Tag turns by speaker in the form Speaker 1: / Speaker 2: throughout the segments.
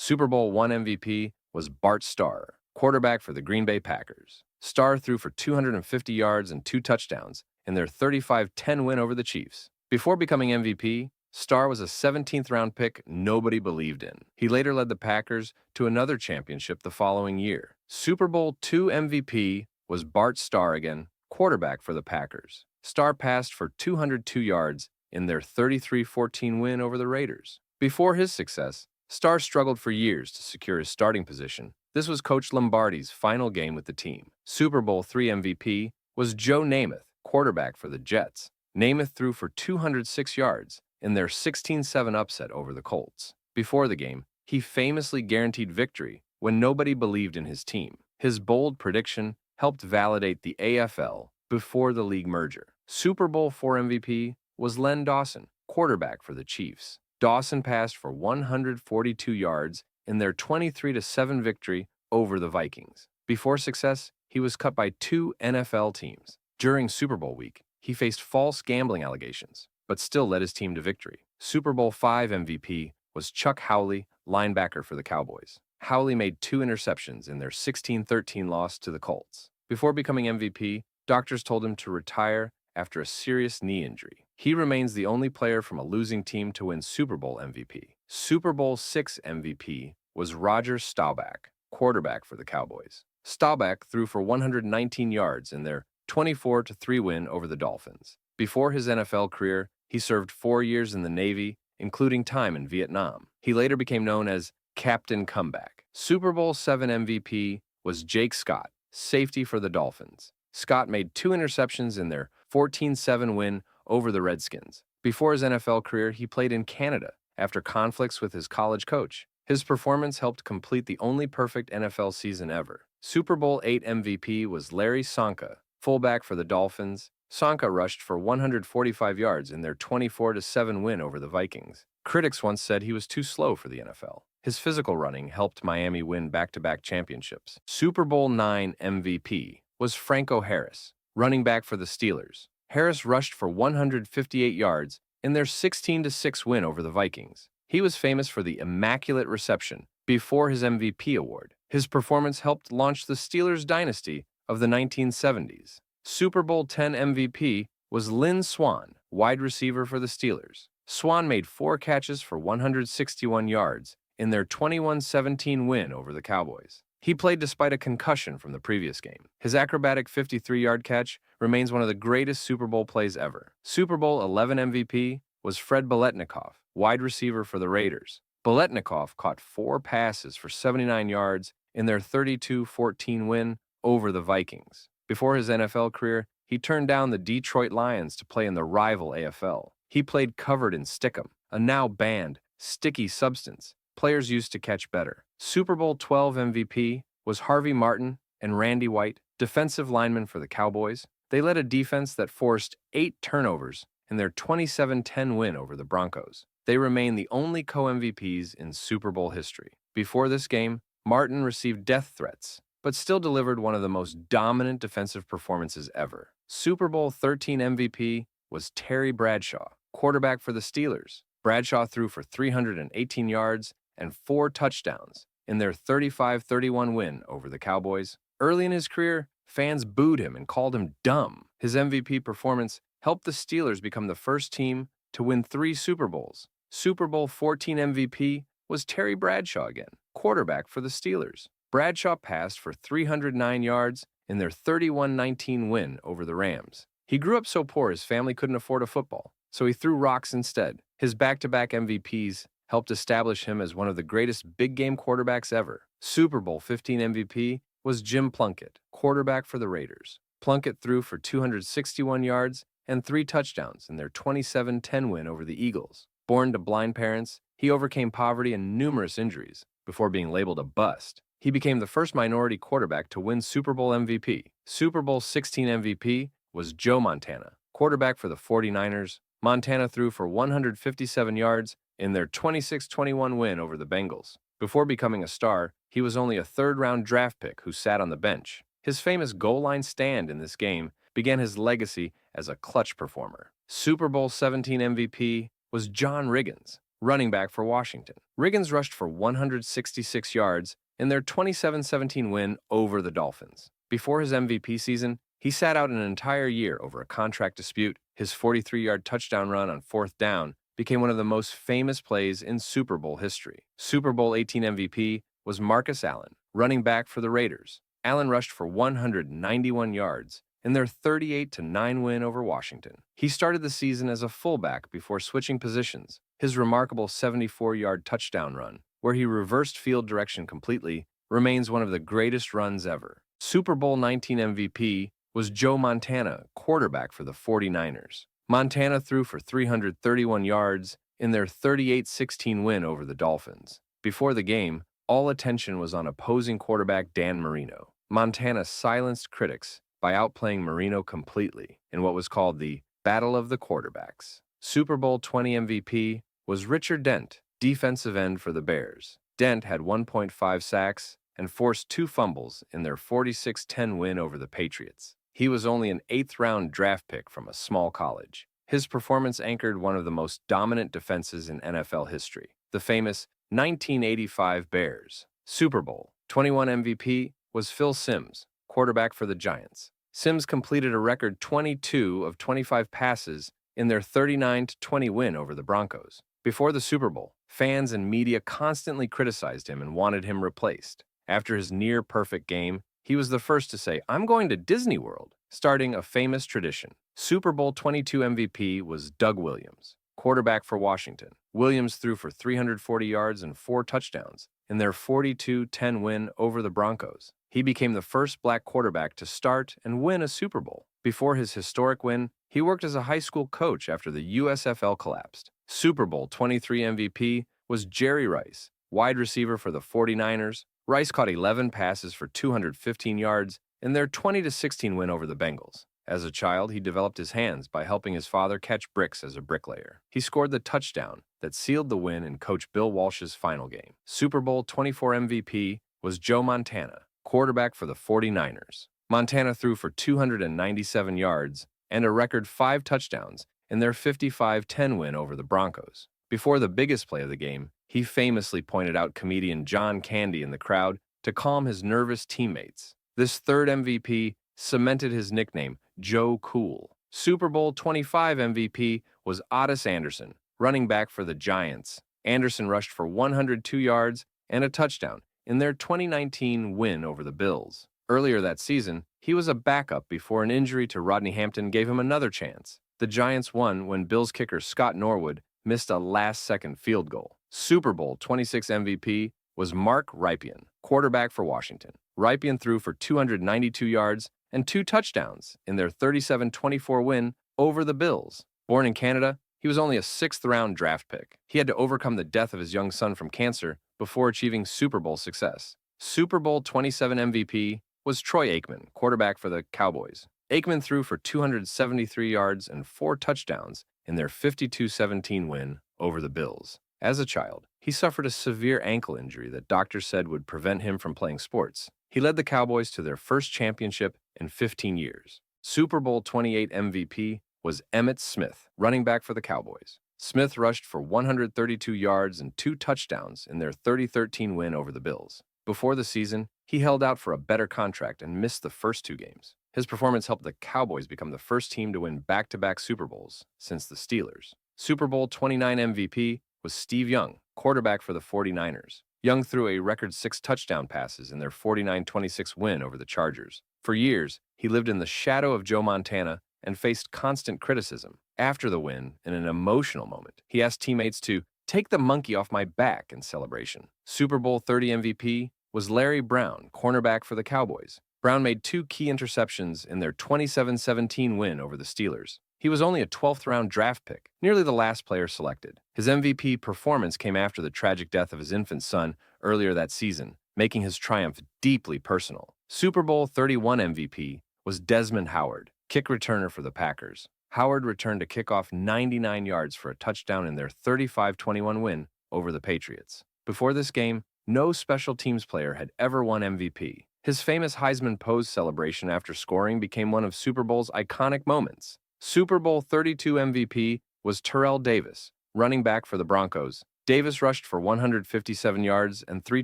Speaker 1: Super Bowl I MVP was Bart Starr, quarterback for the Green Bay Packers. Starr threw for 250 yards and 2 touchdowns in their 35-10 win over the Chiefs. Before becoming MVP, Starr was a 17th-round pick nobody believed in. He later led the Packers to another championship the following year. Super Bowl II MVP was Bart Starr again, quarterback for the Packers. Starr passed for 202 yards in their 33-14 win over the Raiders. Before his success, Starr struggled for years to secure his starting position. This was Coach Lombardi's final game with the team. Super Bowl III MVP was Joe Namath, quarterback for the Jets. Namath threw for 206 yards in their 16-7 upset over the Colts. Before the game, he famously guaranteed victory when nobody believed in his team. His bold prediction helped validate the AFL before the league merger. Super Bowl IV MVP was Len Dawson, quarterback for the Chiefs. Dawson passed for 142 yards in their 23-7 victory over the Vikings. Before success, he was cut by 2 NFL teams. During Super Bowl week, he faced false gambling allegations, but still led his team to victory. Super Bowl V MVP was Chuck Howley, linebacker for the Cowboys. Howley made 2 interceptions in their 16-13 loss to the Colts. Before becoming MVP, doctors told him to retire after a serious knee injury. He remains the only player from a losing team to win Super Bowl MVP. Super Bowl VI MVP was Roger Staubach, quarterback for the Cowboys. Staubach threw for 119 yards in their 24-3 win over the Dolphins. Before his NFL career, he served 4 years in the Navy, including time in Vietnam. He later became known as Captain Comeback. Super Bowl VII MVP was Jake Scott, safety for the Dolphins. Scott made 2 interceptions in their 14-7 win over the Redskins. Before his NFL career, he played in Canada after conflicts with his college coach. His performance helped complete the only perfect NFL season ever. Super Bowl VIII MVP was Larry Csonka, fullback for the Dolphins. Csonka rushed for 145 yards in their 24-7 win over the Vikings. Critics once said he was too slow for the NFL. His physical running helped Miami win back-to-back championships. Super Bowl IX MVP was Franco Harris, running back for the Steelers. Harris rushed for 158 yards in their 16-6 win over the Vikings. He was famous for the immaculate reception before his MVP award. His performance helped launch the Steelers dynasty of the 1970s. Super Bowl X MVP was Lynn Swann, wide receiver for the Steelers. Swann made 4 catches for 161 yards in their 21-17 win over the Cowboys. He played despite a concussion from the previous game. His acrobatic 53-yard catch remains one of the greatest Super Bowl plays ever. Super Bowl XI MVP was Fred Biletnikoff, wide receiver for the Raiders. Biletnikoff caught 4 passes for 79 yards in their 32-14 win over the Vikings. Before his NFL career, he turned down the Detroit Lions to play in the rival AFL. He played covered in stickum, a now banned, sticky substance players used to catch better. Super Bowl XII MVP was Harvey Martin and Randy White, defensive linemen for the Cowboys. They led a defense that forced 8 turnovers in their 27-10 win over the Broncos. They remain the only co-MVPs in Super Bowl history. Before this game, Martin received death threats, but still delivered one of the most dominant defensive performances ever. Super Bowl XIII MVP was Terry Bradshaw, quarterback for the Steelers. Bradshaw threw for 318 yards and 4 touchdowns in their 35-31 win over the Cowboys. Early in his career, fans booed him and called him dumb. His MVP performance helped the Steelers become the first team to win 3 Super Bowls. Super Bowl XIV MVP was Terry Bradshaw again, quarterback for the Steelers. Bradshaw passed for 309 yards in their 31-19 win over the Rams. He grew up so poor his family couldn't afford a football, so he threw rocks instead. His back-to-back MVPs helped establish him as one of the greatest big-game quarterbacks ever. Super Bowl XV MVP was Jim Plunkett, quarterback for the Raiders. Plunkett threw for 261 yards and 3 touchdowns in their 27-10 win over the Eagles. Born to blind parents, he overcame poverty and numerous injuries before being labeled a bust. He became the first minority quarterback to win Super Bowl MVP. Super Bowl XVI MVP was Joe Montana, quarterback for the 49ers. Montana threw for 157 yards in their 26-21 win over the Bengals. Before becoming a star, he was only a 3rd-round draft pick who sat on the bench. His famous goal line stand in this game began his legacy as a clutch performer. Super Bowl XVII MVP was John Riggins. running back for Washington. Riggins rushed for 166 yards in their 27-17 win over the Dolphins. Before his MVP season, he sat out an entire year over a contract dispute. His 43-yard touchdown run on fourth down became one of the most famous plays in Super Bowl history. Super Bowl 18 MVP was Marcus Allen, running back for the Raiders. Allen rushed for 191 yards in their 38-9 win over Washington. He started the season as a fullback before switching positions. His remarkable 74-yard touchdown run, where he reversed field direction completely, remains one of the greatest runs ever. Super Bowl 19 MVP was Joe Montana, quarterback for the 49ers. Montana threw for 331 yards in their 38-16 win over the Dolphins. Before the game, all attention was on opposing quarterback Dan Marino. Montana silenced critics by outplaying Marino completely in what was called the Battle of the Quarterbacks. Super Bowl 20 MVP was Richard Dent, defensive end for the Bears. Dent had 1.5 sacks and forced 2 fumbles in their 46-10 win over the Patriots. He was only an 8th-round draft pick from a small college. His performance anchored one of the most dominant defenses in NFL history, the famous 1985 Bears. Super Bowl 21 MVP was Phil Simms, quarterback for the Giants. Simms completed a record 22 of 25 passes in their 39-20 win over the Broncos. Before the Super Bowl, fans and media constantly criticized him and wanted him replaced. After his near-perfect game, he was the first to say, "I'm going to Disney World," starting a famous tradition. Super Bowl 22 MVP was Doug Williams, quarterback for Washington. Williams threw for 340 yards and 4 touchdowns in their 42-10 win over the Broncos. He became the first black quarterback to start and win a Super Bowl. Before his historic win, he worked as a high school coach after the USFL collapsed. Super Bowl 23 MVP was Jerry Rice, wide receiver for the 49ers. Rice caught 11 passes for 215 yards in their 20-16 win over the Bengals. As a child, he developed his hands by helping his father catch bricks as a bricklayer. He scored the touchdown that sealed the win in Coach Bill Walsh's final game. Super Bowl 24 MVP was Joe Montana, quarterback for the 49ers. Montana threw for 297 yards and a record 5 touchdowns in their 55-10 win over the Broncos. Before the biggest play of the game, he famously pointed out comedian John Candy in the crowd to calm his nervous teammates. This third MVP cemented his nickname, Joe Cool. Super Bowl 25 MVP was Ottis Anderson, running back for the Giants. Anderson rushed for 102 yards and a touchdown in their 2019 win over the Bills. Earlier that season, he was a backup before an injury to Rodney Hampton gave him another chance. The Giants won when Bills kicker Scott Norwood missed a last-second field goal. Super Bowl 26 MVP was Mark Rypien, quarterback for Washington. Rypien threw for 292 yards and 2 touchdowns in their 37-24 win over the Bills. Born in Canada, he was only a 6th-round draft pick. He had to overcome the death of his young son from cancer before achieving Super Bowl success. Super Bowl 27 MVP was Troy Aikman, quarterback for the Cowboys. Aikman threw for 273 yards and 4 touchdowns in their 52-17 win over the Bills. As a child, he suffered a severe ankle injury that doctors said would prevent him from playing sports. He led the Cowboys to their first championship in 15 years. Super Bowl 28 MVP was Emmitt Smith, running back for the Cowboys. Smith rushed for 132 yards and 2 touchdowns in their 30-13 win over the Bills. Before the season, he held out for a better contract and missed the first 2 games. His performance helped the Cowboys become the first team to win back-to-back Super Bowls since the Steelers. Super Bowl 29 MVP was Steve Young, quarterback for the 49ers. Young threw a record 6 touchdown passes in their 49-26 win over the Chargers. For years, he lived in the shadow of Joe Montana and faced constant criticism. After the win, in an emotional moment, he asked teammates to take the monkey off my back in celebration. Super Bowl 30 MVP was Larry Brown, cornerback for the Cowboys. Brown made 2 key interceptions in their 27-17 win over the Steelers. He was only a 12th-round draft pick, nearly the last player selected. His MVP performance came after the tragic death of his infant son earlier that season, making his triumph deeply personal. Super Bowl 31 MVP was Desmond Howard, kick returner for the Packers. Howard returned a kickoff 99 yards for a touchdown in their 35-21 win over the Patriots. Before this game, no special teams player had ever won MVP. His famous Heisman pose celebration after scoring became one of Super Bowl's iconic moments. Super Bowl 32 MVP was Terrell Davis, running back for the Broncos. Davis rushed for 157 yards and 3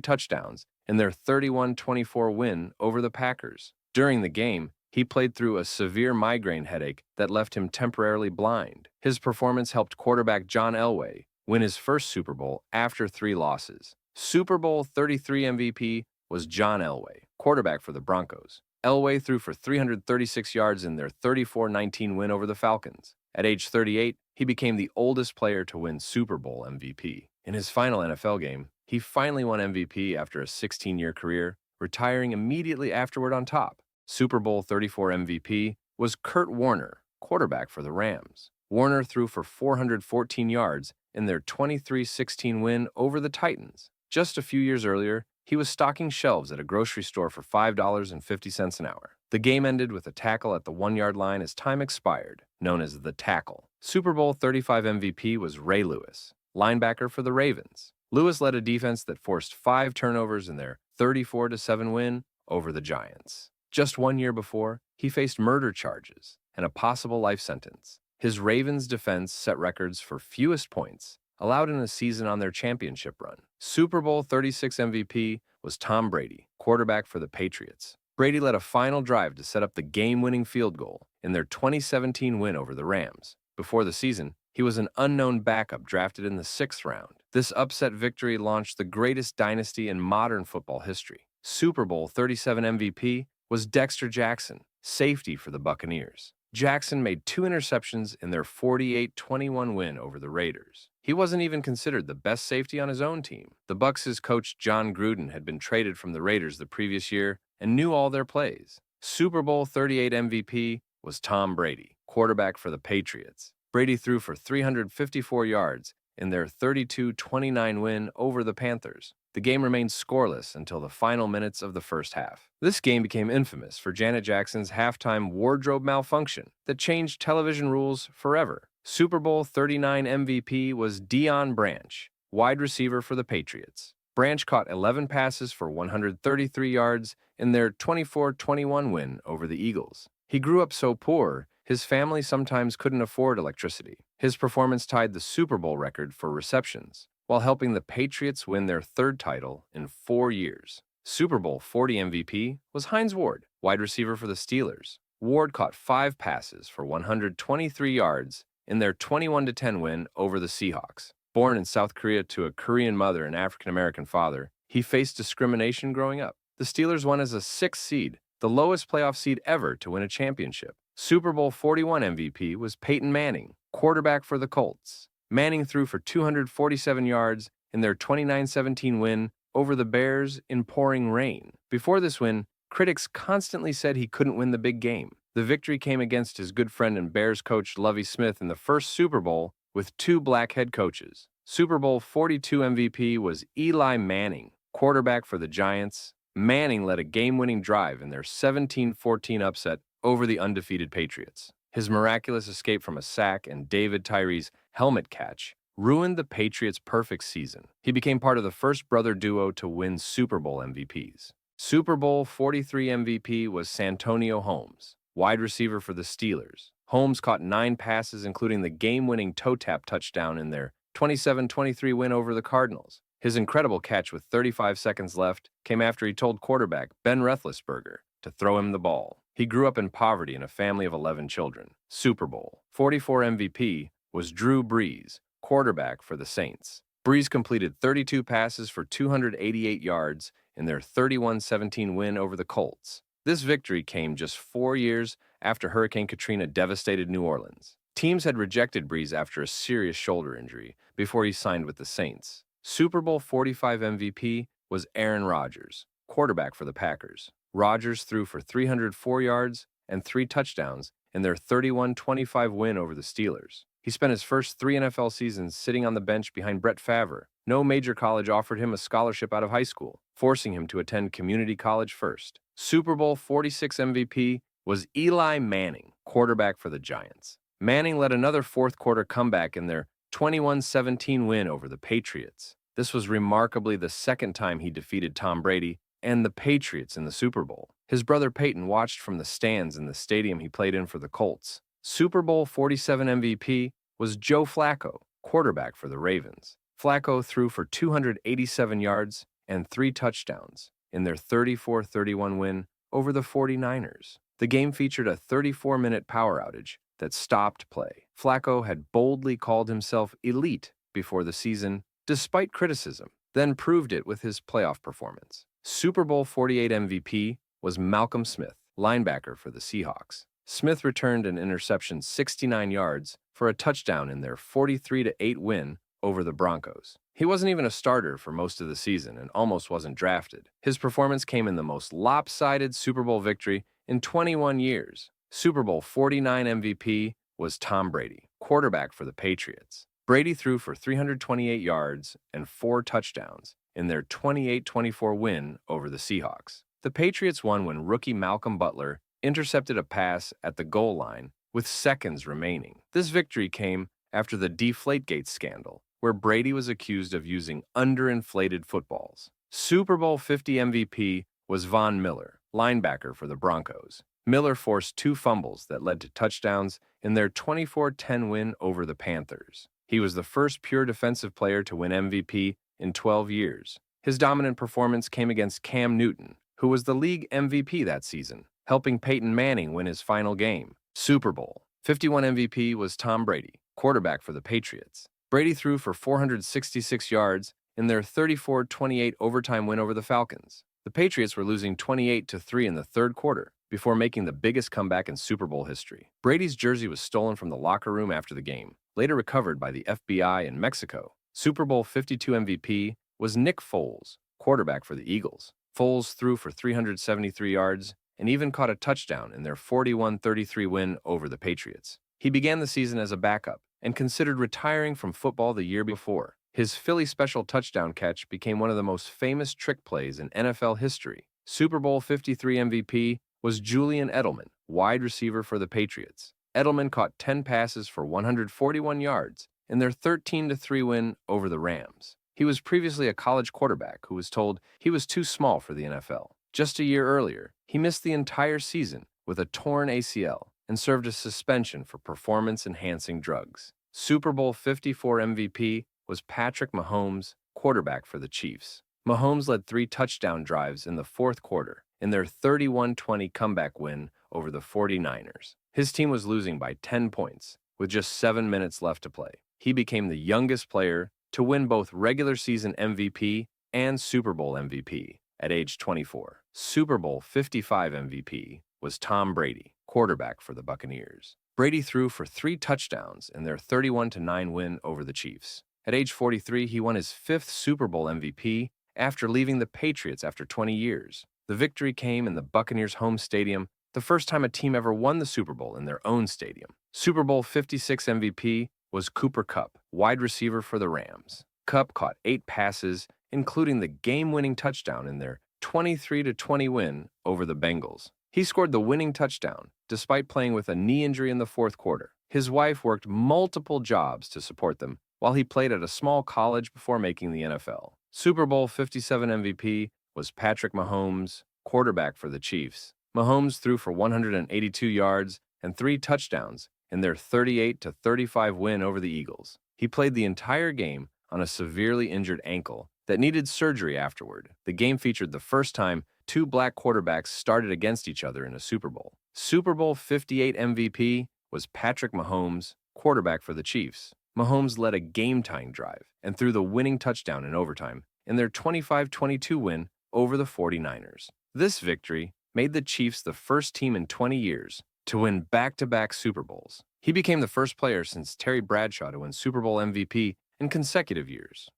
Speaker 1: touchdowns in their 31-24 win over the Packers. During the game, he played through a severe migraine headache that left him temporarily blind. His performance helped quarterback John Elway win his first Super Bowl after 3 losses. Super Bowl 33 MVP was John Elway, quarterback for the Broncos. Elway threw for 336 yards in their 34-19 win over the Falcons. At age 38, he became the oldest player to win Super Bowl MVP. In his final NFL game, he finally won MVP after a 16-year career, retiring immediately afterward on top. Super Bowl 34 MVP was Kurt Warner, quarterback for the Rams. Warner threw for 414 yards in their 23-16 win over the Titans. Just a few years earlier, he was stocking shelves at a grocery store for $5.50 an hour. The game ended with a tackle at the 1-yard line as time expired, known as the tackle. Super Bowl 35 MVP was Ray Lewis, linebacker for the Ravens. Lewis led a defense that forced 5 turnovers in their 34-7 win over the Giants. Just 1 year before, he faced murder charges and a possible life sentence. His Ravens defense set records for fewest points allowed in a season on their championship run. Super Bowl 36 MVP was Tom Brady, quarterback for the Patriots. Brady led a final drive to set up the game-winning field goal in their 2017 win over the Rams. Before the season, he was an unknown backup drafted in the 6th round. This upset victory launched the greatest dynasty in modern football history. Super Bowl 37 MVP was Dexter Jackson, safety for the Buccaneers. Jackson made 2 interceptions in their 48-21 win over the Raiders. He wasn't even considered the best safety on his own team. The Bucs' coach John Gruden had been traded from the Raiders the previous year and knew all their plays. Super Bowl 38 MVP was Tom Brady, quarterback for the Patriots. Brady threw for 354 yards in their 32-29 win over the Panthers. The game remained scoreless until the final minutes of the first half. This game became infamous for Janet Jackson's halftime wardrobe malfunction that changed television rules forever. Super Bowl 39 MVP was Deion Branch, wide receiver for the Patriots. Branch caught 11 passes for 133 yards in their 24-21 win over the Eagles. He grew up so poor, his family sometimes couldn't afford electricity. His performance tied the Super Bowl record for receptions, while helping the Patriots win their 3rd title in 4 years. Super Bowl 40 MVP was Hines Ward, wide receiver for the Steelers. Ward caught 5 passes for 123 yards in their 21-10 win over the Seahawks. Born in South Korea to a Korean mother and African-American father, he faced discrimination growing up. The Steelers won as a 6th seed, the lowest playoff seed ever to win a championship. Super Bowl 41 MVP was Peyton Manning, quarterback for the Colts. Manning threw for 247 yards in their 29-17 win over the Bears in pouring rain. Before this win, critics constantly said he couldn't win the big game. The victory came against his good friend and Bears coach Lovie Smith in the first Super Bowl with 2 black head coaches. Super Bowl 42 MVP was Eli Manning, quarterback for the Giants. Manning led a game-winning drive in their 17-14 upset over the undefeated Patriots. His miraculous escape from a sack and David Tyree's helmet catch ruined the Patriots' perfect season. He became part of the first brother duo to win Super Bowl MVPs. Super Bowl 43 MVP was Santonio Holmes, wide receiver for the Steelers. Holmes caught 9 passes, including the game-winning toe-tap touchdown in their 27-23 win over the Cardinals. His incredible catch with 35 seconds left came after he told quarterback Ben Roethlisberger to throw him the ball. He grew up in poverty in a family of 11 children. Super Bowl 44 MVP was Drew Brees, quarterback for the Saints. Brees completed 32 passes for 288 yards in their 31-17 win over the Colts. This victory came just 4 years after Hurricane Katrina devastated New Orleans. Teams had rejected Brees after a serious shoulder injury before he signed with the Saints. Super Bowl 45 MVP was Aaron Rodgers, quarterback for the Packers. Rodgers threw for 304 yards and 3 touchdowns in their 31-25 win over the Steelers. He spent his first 3 NFL seasons sitting on the bench behind Brett Favre. No major college offered him a scholarship out of high school, forcing him to attend community college first. Super Bowl 46 MVP was Eli Manning, quarterback for the Giants. Manning led another fourth-quarter comeback in their 21-17 win over the Patriots. This was remarkably the second time he defeated Tom Brady and the Patriots in the Super Bowl. His brother Peyton watched from the stands in the stadium he played in for the Colts. Super Bowl 47 MVP was Joe Flacco, quarterback for the Ravens. Flacco threw for 287 yards and 3 touchdowns in their 34-31 win over the 49ers. The game featured a 34-minute power outage that stopped play. Flacco had boldly called himself elite before the season, despite criticism, then proved it with his playoff performance. Super Bowl 48 MVP was Malcolm Smith, linebacker for the Seahawks. Smith returned an interception 69 yards for a touchdown in their 43-8 win over the Broncos. He wasn't even a starter for most of the season and almost wasn't drafted. His performance came in the most lopsided Super Bowl victory in 21 years. Super Bowl 49 MVP was Tom Brady, quarterback for the Patriots. Brady threw for 328 yards and 4 touchdowns in their 28-24 win over the Seahawks. The Patriots won when rookie Malcolm Butler intercepted a pass at the goal line with seconds remaining. This victory came after the Deflategate scandal, where Brady was accused of using underinflated footballs. Super Bowl 50 MVP was Von Miller, linebacker for the Broncos. Miller forced 2 fumbles that led to touchdowns in their 24-10 win over the Panthers. He was the first pure defensive player to win MVP in 12 years. His dominant performance came against Cam Newton, who was the league MVP that season, helping Peyton Manning win his final game. Super Bowl 51 MVP was Tom Brady, quarterback for the Patriots. Brady threw for 466 yards in their 34-28 overtime win over the Falcons. The Patriots were losing 28-3 in the third quarter before making the biggest comeback in Super Bowl history. Brady's jersey was stolen from the locker room after the game, later recovered by the FBI in Mexico. Super Bowl 52 MVP was Nick Foles, quarterback for the Eagles. Foles threw for 373 yards and even caught a touchdown in their 41-33 win over the Patriots. He began the season as a backup and considered retiring from football the year before. His Philly special touchdown catch became one of the most famous trick plays in NFL history. Super Bowl 53 MVP was Julian Edelman, wide receiver for the Patriots. Edelman caught 10 passes for 141 yards in their 13-3 win over the Rams. He was previously a college quarterback who was told he was too small for the NFL. Just a year earlier, he missed the entire season with a torn ACL and served a suspension for performance-enhancing drugs. Super Bowl 54 MVP was Patrick Mahomes, quarterback for the Chiefs. Mahomes led 3 touchdown drives in the fourth quarter in their 31-20 comeback win over the 49ers. His team was losing by 10 points with just 7 minutes left to play. He became the youngest player to win both regular season MVP and Super Bowl MVP at age 24. Super Bowl 55 MVP was Tom Brady, quarterback for the Buccaneers. Brady threw for 3 touchdowns in their 31-9 win over the Chiefs. At age 43, he won his 5th Super Bowl MVP after leaving the Patriots after 20 years. The victory came in the Buccaneers' home stadium, the first time a team ever won the Super Bowl in their own stadium. Super Bowl 56 MVP was Cooper Kupp, wide receiver for the Rams. Kupp caught 8 passes, including the game-winning touchdown in their 23-20 win over the Bengals. He scored the winning touchdown, despite playing with a knee injury in the fourth quarter. His wife worked multiple jobs to support them, while he played at a small college before making the NFL. Super Bowl 57 MVP was Patrick Mahomes, quarterback for the Chiefs. Mahomes threw for 182 yards and 3 touchdowns in their 38-35 win over the Eagles. He played the entire game on a severely injured ankle that needed surgery afterward. The game featured the first time 2 black quarterbacks started against each other in a Super Bowl. Super Bowl 58 MVP was Patrick Mahomes, quarterback for the Chiefs. Mahomes led a game-tying drive and threw the winning touchdown in overtime in their 25-22 win over the 49ers. This victory made the Chiefs the first team in 20 years to win back-to-back Super Bowls. He became the first player since Terry Bradshaw to win Super Bowl MVP in consecutive years.